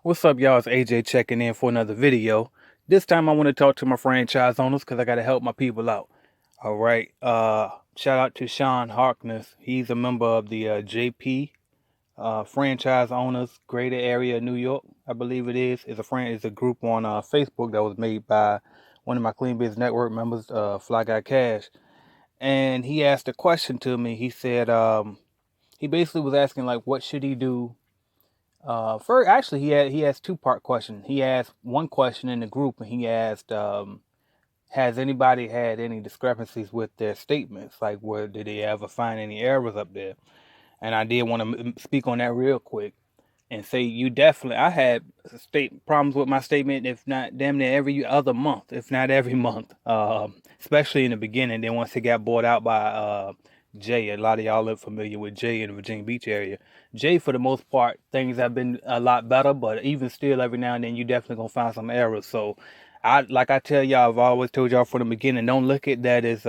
What's up, y'all? It's AJ checking in for another video. This time I want to talk to my franchise owners because I got to help my people out. All right. Shout out to Sean Harkness. He's a member of the JP franchise owners greater area of New York. I believe it is. It's a group on Facebook that was made by one of my Clean Biz Network members, Fly Guy Cash. And he asked a question to me. He said, he basically was asking like, what should he do? First, actually, he has two-part question. He asked one question in the group, and he asked, "Has anybody had any discrepancies with their statements? Like, where did they ever find any errors up there?" And I did want to speak on that real quick and say you definitely. I had state problems with my statement, if not damn near every other month, if not every month. Especially in the beginning. Then once it got bought out by Jay, a lot of y'all are familiar with Jay in the Virginia Beach area. Jay, for the most part, things have been a lot better, but even still, every now and then, you definitely gonna find some errors. So, I tell y'all, I've always told y'all from the beginning, don't look at that as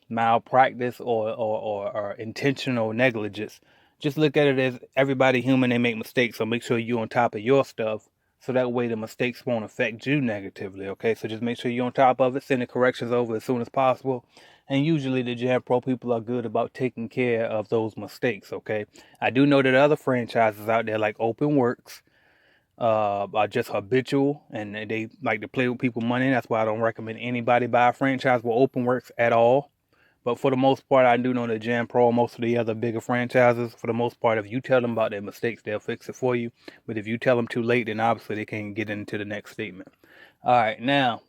malpractice or intentional negligence. Just look at it as everybody human, they make mistakes. So make sure you're on top of your stuff, so that way the mistakes won't affect you negatively. Okay, so just make sure you're on top of it. Send the corrections over as soon as possible. And usually the Jam Pro people are good about taking care of those mistakes, okay? I do know that other franchises out there like Open Works are just habitual and they like to play with people's money. That's why I don't recommend anybody buy a franchise with Open Works at all. But for the most part, I do know that Jam Pro and most of the other bigger franchises, for the most part, if you tell them about their mistakes, they'll fix it for you. But if you tell them too late, then obviously they can't get into the next statement. All right, now,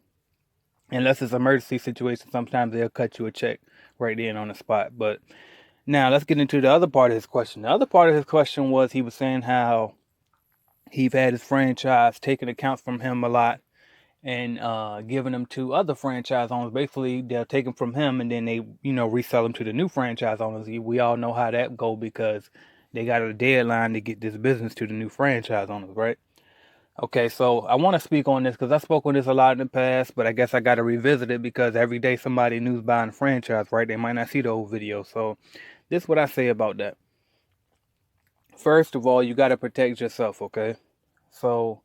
unless it's an emergency situation, sometimes they'll cut you a check right then on the spot. But now let's get into the other part of his question. The other part of his question was he was saying how he's had his franchise taking accounts from him a lot and giving them to other franchise owners. Basically, they'll take them from him and then they, resell them to the new franchise owners. We all know how that go because they got a deadline to get this business to the new franchise owners, right? Okay, so I want to speak on this because I spoke on this a lot in the past, but I guess I got to revisit it because every day somebody new's buying a franchise, right? They might not see the old video. So this is what I say about that. First of all, you got to protect yourself, okay? So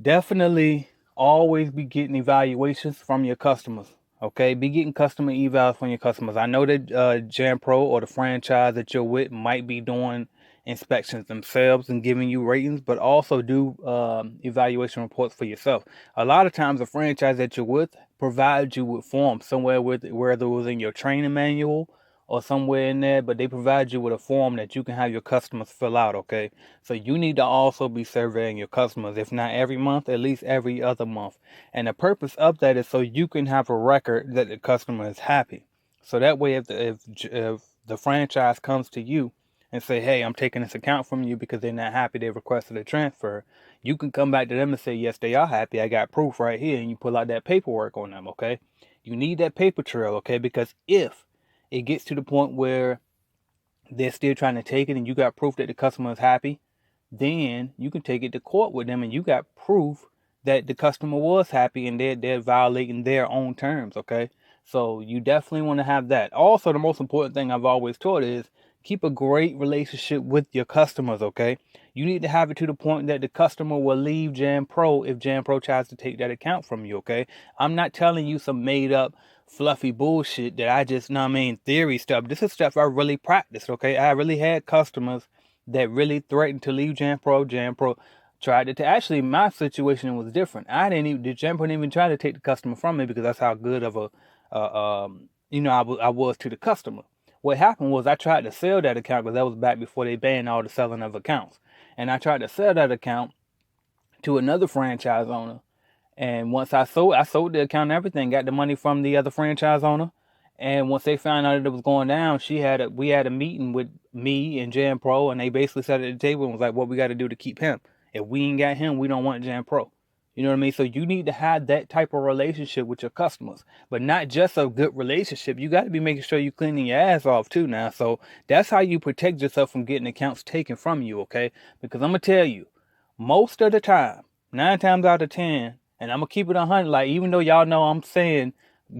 definitely always be getting evaluations from your customers, okay? Be getting customer evals from your customers. I know that Jam Pro or the franchise that you're with might be doing inspections themselves and giving you ratings, but also do evaluation reports for yourself. A lot of times the franchise that you're with provides you with forms somewhere, with whether it was in your training manual or somewhere in there, but they provide you with a form that you can have your customers fill out, okay? So you need to also be surveying your customers, if not every month, at least every other month. And the purpose of that is so you can have a record that the customer is happy. So that way, if the franchise comes to you and say, "Hey, I'm taking this account from you because they're not happy, they requested a transfer," you can come back to them and say, "Yes, they are happy. I got proof right here," and you pull out that paperwork on them. Okay, you need that paper trail, okay? Because if it gets to the point where they're still trying to take it and you got proof that the customer is happy, then you can take it to court with them and you got proof that the customer was happy and they're violating their own terms, okay? So you definitely want to have that. Also, the most important thing I've always taught is keep a great relationship with your customers, okay? You need to have it to the point that the customer will leave Jam Pro if Jam Pro tries to take that account from you, okay? I'm not telling you some made up fluffy bullshit that I just, theory stuff. This is stuff I really practiced, okay? I really had customers that really threatened to leave Jam Pro. Jam Pro tried to actually, my situation was different. The Jam Pro didn't even try to take the customer from me because that's how good of I was to the customer. What happened was I tried to sell that account because that was back before they banned all the selling of accounts. And I tried to sell that account to another franchise owner. And once I sold the account and everything, got the money from the other franchise owner. And once they found out that it was going down, we had a meeting with me and Jam Pro, and they basically sat at the table and was like, "What we got to do to keep him? If we ain't got him, we don't want Jam Pro." You know what I mean? So you need to have that type of relationship with your customers, but not just a good relationship. You got to be making sure you cleaning your ass off too now. So that's how you protect yourself from getting accounts taken from you, okay? Because I'm gonna tell you, most of the time, 9 times out of 10, and I'm gonna keep it 100. Like, even though y'all know I'm saying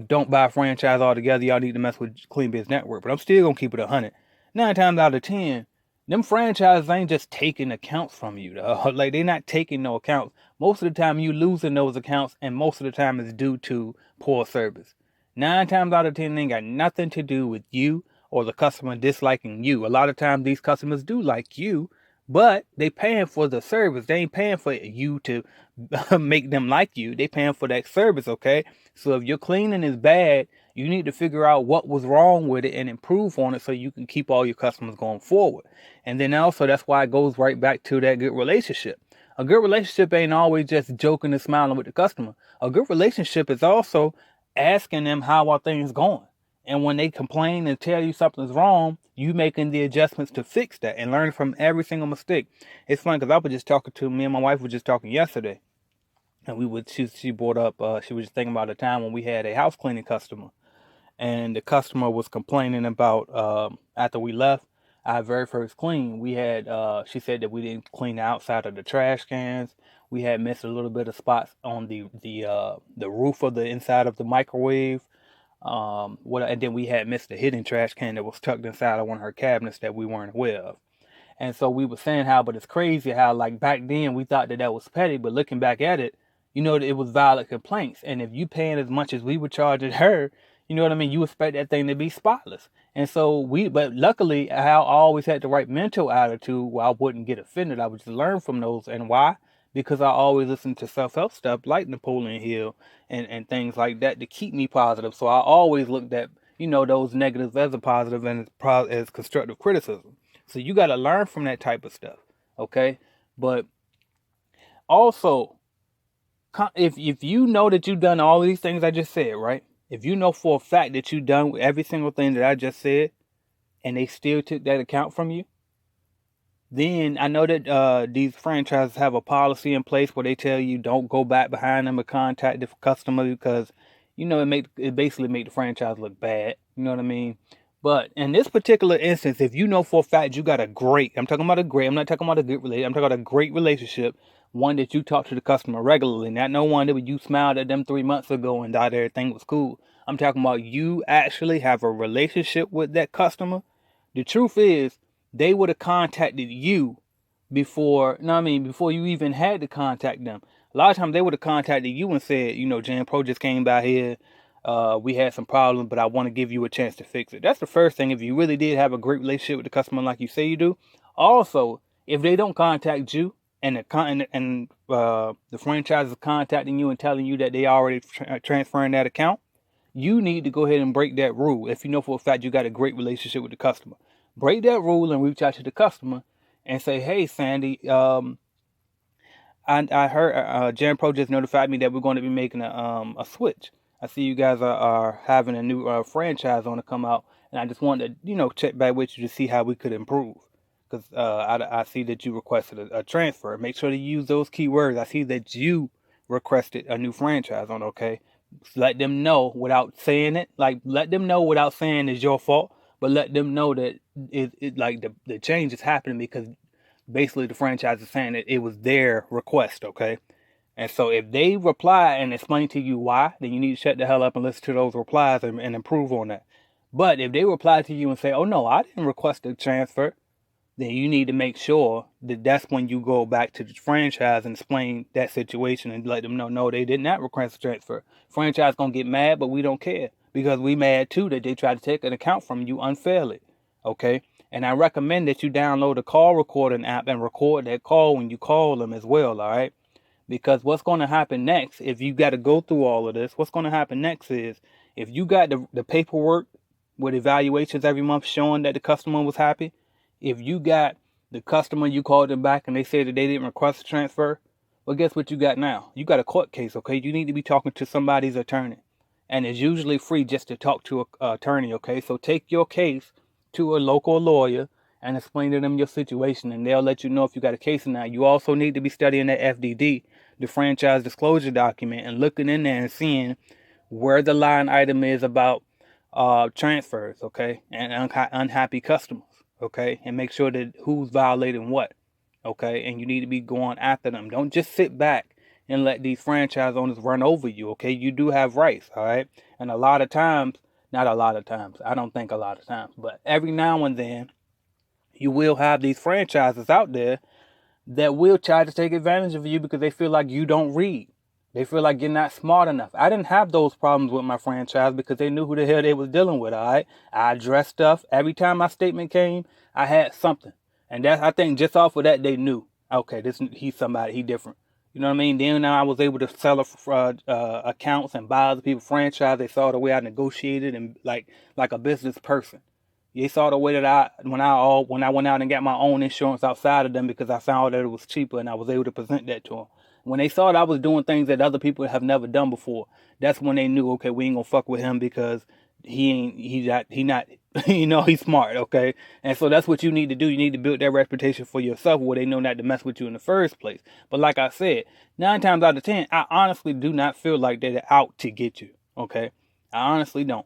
don't buy a franchise altogether, y'all need to mess with Clean Biz Network, but I'm still gonna keep it 100. 9 times out of 10, them franchises ain't just taking accounts from you, though. Like, they're not taking no accounts. Most of the time you losing those accounts, and most of the time it's due to poor service. 9 times out of 10, they ain't got nothing to do with you or the customer disliking you. A lot of times these customers do like you, but they paying for the service. They ain't paying for you to make them like you. They paying for that service, okay? So if your cleaning is bad, you need to figure out what was wrong with it and improve on it so you can keep all your customers going forward. And then also, that's why it goes right back to that good relationship. A good relationship ain't always just joking and smiling with the customer. A good relationship is also asking them how are things going. And when they complain and tell you something's wrong, you making the adjustments to fix that and learn from every single mistake. It's funny because I was just talking to me and my wife were just talking yesterday, and she brought up she was just thinking about a time when we had a house cleaning customer, and the customer was complaining about after we left our very first clean, we had she said that we didn't clean the outside of the trash cans. We had missed a little bit of spots on the roof of the inside of the microwave. And then we had missed a hidden trash can that was tucked inside of one of her cabinets that we weren't aware of. And so we were saying how, but it's crazy how, like, back then we thought that that was petty, but looking back at it, you know, that it was valid complaints. And if you paying as much as we were charging her, you know what I mean, you expect that thing to be spotless. And so but luckily, Hal always had the right mental attitude where I wouldn't get offended. I would just learn from those. And why? Because I always listen to self-help stuff like Napoleon Hill and things like that to keep me positive. So I always looked at, you know, those negatives as a positive and as constructive criticism. So you got to learn from that type of stuff, okay? But also, if you know that you've done all these things I just said, right? If you know for a fact that you've done every single thing that I just said, and they still took that account from you, then I know that these franchises have a policy in place where they tell you don't go back behind them and contact the customer because, you know, it basically make the franchise look bad. You know what I mean? But in this particular instance, if you know for a fact you got I'm talking about I'm not talking about a good relationship, I'm talking about a great relationship, one that you talk to the customer regularly, not no one that you smiled at them 3 months ago and thought everything was cool. I'm talking about you actually have a relationship with that customer. The truth is, they would have contacted you before, you know what I mean, before you even had to contact them. A lot of times they would have contacted you and said, you know, Jan Pro just came by here. We had some problems, but I want to give you a chance to fix it. That's the first thing. If you really did have a great relationship with the customer like you say you do. Also, if they don't contact you and the franchise is contacting you and telling you that they already transferring that account, you need to go ahead and break that rule. If you know for a fact you got a great relationship with the customer, break that rule and reach out to the customer and say, hey, Sandy, I heard Jan Pro just notified me that we're going to be making a switch. I see you guys are having a new franchise on to come out, and I just wanted to, you know, check back with you to see how we could improve. Because I see that you requested a transfer. Make sure to use those keywords. I see that you requested a new franchise on, okay? Let them know without saying it. Like, let them know without saying it's your fault, but let them know that it like the change is happening because basically the franchise is saying that it was their request, okay? And so if they reply and explain to you why, then you need to shut the hell up and listen to those replies and improve on that. But if they reply to you and say, oh no, I didn't request a transfer, then you need to make sure that that's when you go back to the franchise and explain that situation and let them know, no, they did not request a transfer. Franchise gonna get mad, but we don't care because we mad too that they tried to take an account from you unfairly, okay? And I recommend that you download a call recording app and record that call when you call them as well, all right? Because what's going to happen next, if you got to go through all of this, what's going to happen next is if you got the paperwork with evaluations every month showing that the customer was happy, if you got the customer, you called them back and they said that they didn't request a transfer, well, guess what you got now? You got a court case, okay? You need to be talking to somebody's attorney. And it's usually free just to talk to an attorney, okay? So take your case to a local lawyer and explain to them your situation, and they'll let you know if you got a case or not. You also need to be studying that FDD, the franchise disclosure document, and looking in there and seeing where the line item is about transfers, okay, and unhappy customers, okay, and make sure that who's violating what, okay, and you need to be going after them. Don't just sit back and let these franchise owners run over you, okay? You do have rights, all right? And a lot of times, not a lot of times, I don't think a lot of times, but every now and then, you will have these franchises out there that will try to take advantage of you because they feel like you don't read. They feel like you're not smart enough. I didn't have those problems with my franchise because they knew who the hell they was dealing with, all right? I addressed stuff. Every time my statement came, I had something. And that, I think just off of that, they knew, okay, he's somebody, he different. You know what I mean? Then now I was able to sell accounts and buy other people's franchise. They saw the way I negotiated and like a business person. They saw the way that when I went out and got my own insurance outside of them because I found that it was cheaper and I was able to present that to them. When they saw that I was doing things that other people have never done before, that's when they knew, okay, we ain't gonna fuck with him because he not he's smart, okay? And so that's what you need to do. You need to build that reputation for yourself where they know not to mess with you in the first place. But like I said, 9 times out of 10, I honestly do not feel like they're out to get you, okay? I honestly don't.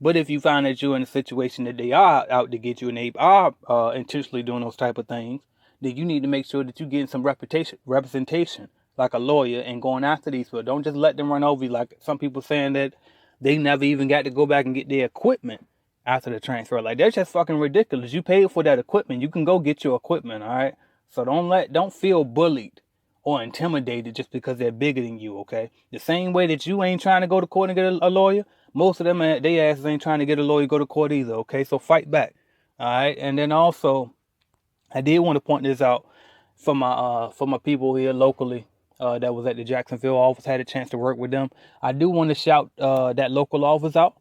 But if you find that you're in a situation that they are out to get you and they are intentionally doing those type of things, then you need to make sure that you're getting some representation like a lawyer and going after these people. Don't just let them run over you like some people saying that they never even got to go back and get their equipment after the transfer. Like, that's just fucking ridiculous. You paid for that equipment. You can go get your equipment, all right? So don't feel bullied or intimidated just because they're bigger than you, okay? The same way that you ain't trying to go to court and get a lawyer, most of them, they asses ain't trying to get a lawyer, go to court either, okay? So fight back, all right? And then also, I did want to point this out for my people here locally that was at the Jacksonville office. Had a chance to work with them. I do want to shout that local office out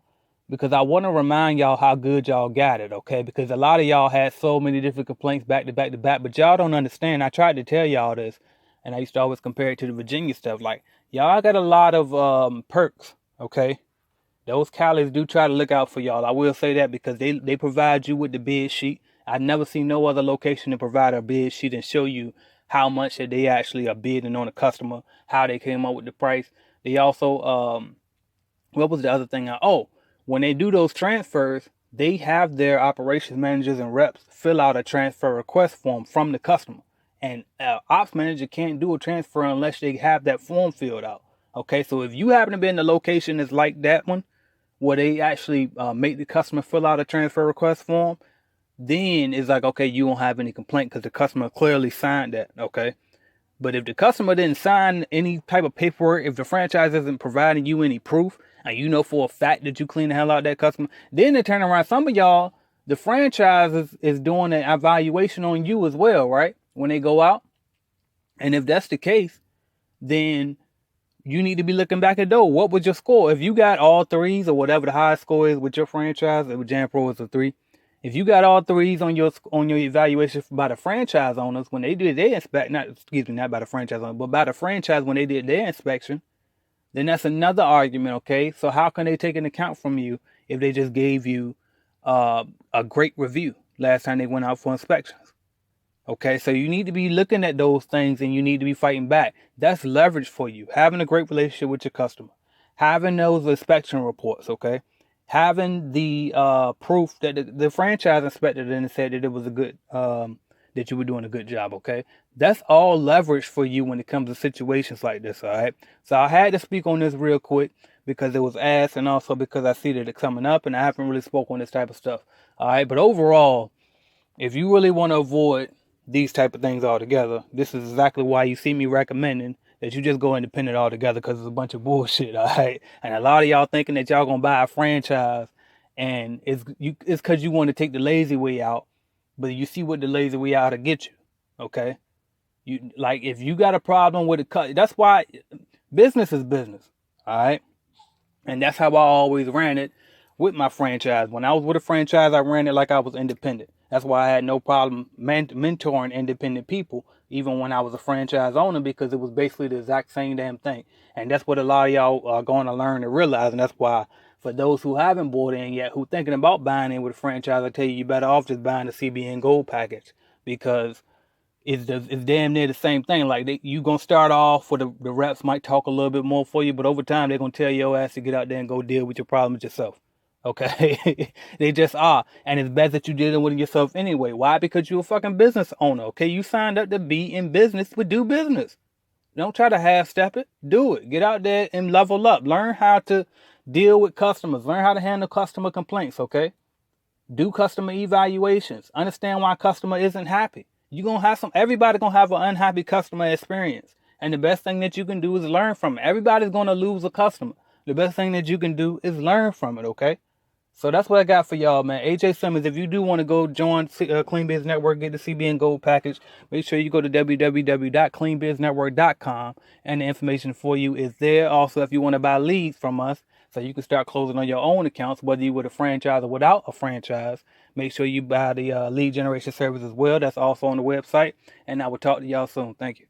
because I want to remind y'all how good y'all got it, okay? Because a lot of y'all had so many different complaints back to back to back, but y'all don't understand. I tried to tell y'all this, and I used to always compare it to the Virginia stuff. Like, y'all got a lot of perks, okay? Those Callies do try to look out for y'all. I will say that because they provide you with the bid sheet. I've never seen no other location to provide a bid sheet and show you how much that they actually are bidding on a customer, how they came up with the price. They also, what was the other thing? When they do those transfers, they have their operations managers and reps fill out a transfer request form from the customer. And ops manager can't do a transfer unless they have that form filled out. Okay, so if you happen to be in the location that's like that one, where they actually make the customer fill out a transfer request form, then it's like, okay, you won't have any complaint because the customer clearly signed that, okay? But if the customer didn't sign any type of paperwork, if the franchise isn't providing you any proof, and you know for a fact that you clean the hell out of that customer, then they turn around. Some of y'all, the franchise is doing an evaluation on you as well, right? When they go out. And if that's the case, then you need to be looking back at those. What was your score? If you got all threes or whatever the highest score is with your franchise, with Jan Pro is a 3. If you got all threes on your evaluation by the franchise owners when they did their not by the franchise owner, but by the franchise when they did their inspection, then that's another argument, okay? So how can they take an account from you if they just gave you a great review last time they went out for inspections? Okay, so you need to be looking at those things and you need to be fighting back. That's leverage for you. Having a great relationship with your customer. Having those inspection reports, okay? Having the proof that the franchise inspected and said that it was a good, that you were doing a good job, okay? That's all leverage for you when it comes to situations like this, all right? So I had to speak on this real quick because it was asked and also because I see that it's coming up and I haven't really spoken on this type of stuff, all right? But overall, if you really want to avoid these type of things altogether, this is exactly why you see me recommending that you just go independent altogether because it's a bunch of bullshit, all right? And a lot of y'all thinking that y'all gonna buy a franchise and it's because you want to take the lazy way out, but you see what the lazy way out to get you, okay? You like if you got a problem with it, that's why business is business, all right? And that's how I always ran it with my franchise. When I was with a franchise, I ran it like I was independent. That's why I had no problem mentoring independent people, even when I was a franchise owner, because it was basically the exact same damn thing. And that's what a lot of y'all are going to learn and realize. And that's why for those who haven't bought in yet, who thinking about buying in with a franchise, I tell you, you better off just buying the CBN Gold package because it's damn near the same thing. Like you gonna start off where the reps might talk a little bit more for you, but over time they're gonna tell your ass to get out there and go deal with your problems yourself. Okay, they just are, and it's best that you dealing with it yourself anyway. Why? Because you're a fucking business owner. Okay, you signed up to be in business, but do business. Don't try to half step it. Do it. Get out there and level up. Learn how to deal with customers. Learn how to handle customer complaints. Okay. Do customer evaluations. Understand why customer isn't happy. You're gonna have everybody gonna have an unhappy customer experience. And the best thing that you can do is learn from it. Everybody's gonna lose a customer. The best thing that you can do is learn from it, okay? So that's what I got for y'all, man. AJ Simmons, if you do want to go join Clean Biz Network, get the CBN Gold package, make sure you go to www.cleanbiznetwork.com, and the information for you is there. Also, if you want to buy leads from us so you can start closing on your own accounts, whether you with a franchise or without a franchise, make sure you buy the lead generation service as well. That's also on the website. And I will talk to y'all soon. Thank you.